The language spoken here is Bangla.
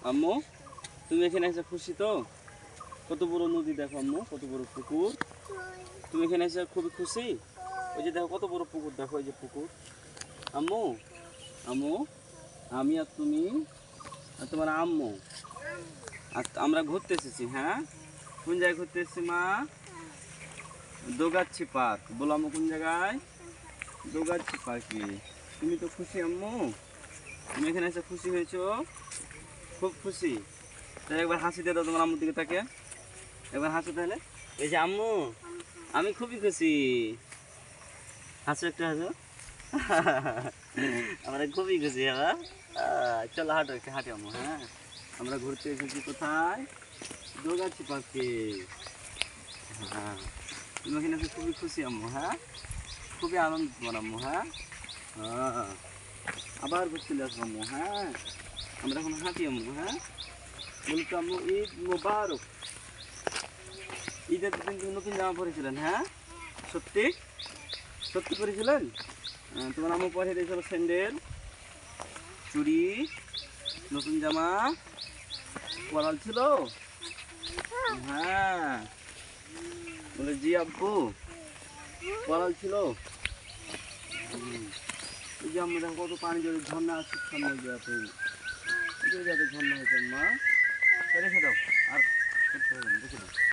আম্মু তুমি এখানে এসে খুশি তো? কত বড় নদী দেখো আম্মু, কত বড় পুকুর। তুমি এখানে এসে খুবই খুশি? ওই যে দেখো কত বড় পুকুর, দেখো এই যে পুকুর। আম্মু, আম্মু আমি আর তুমি আর তোমার আম্মু আর আমরা ঘুরতে এসেছি। হ্যাঁ, কোন জায়গায় ঘুরতে এসেছি মা? দোগাচ্ছি পার্ক। বলো আম্মু কোন জায়গায়? দোগাচ্ছি পার্কে। তুমি তো খুশি আম্মু? তুমি এখানে এসে খুশি হয়েছো? খুব খুশি। তাই একবার হাসি দিয়ে দাও তোমার আম্মুর দিকে তাকে। একবার হাসো তাহলে। এই যে আম্মু, আমি খুবই খুশি। হাসো, একটু হাসো। আমরা খুবই খুশি। হ্যাঁ, চলো হাঁটো, একটু হাঁটি আম্মু। হ্যাঁ, আমরা ঘুরতে এসেছি কোথায়? দোগাচ্ছি পার্কে। হ্যাঁ, তুমি এখানে এসে খুবই খুশি আম্মু। হ্যাঁ, খুবই আনন্দ তোমার আম্মু। হ্যাঁ, হ্যাঁ, আবার ঘুরতে আসবো আম্মু। হ্যাঁ, আমরা এখন হাঁটি আম্মু। হ্যাঁ, বলতো আম্মু ঈদ মোবারক। ঈদের দিন তুমি নতুন জামা পরেছিলেন? হ্যাঁ, সত্যি সত্যি পরেছিলেন? তোমার আম্মু পরে দিয়েছিল স্যান্ডেল, চুড়ি, নতুন জামা পরাল ছিল। হ্যাঁ, বলে জি আব্বু, পরাল ছিল। এই যে আমরা কত পানি জলে ঝর্ণা আসছে সামনে যাতে ঝর্ণা হয়েছে মা। রেখে দাও আর রেখে দাও।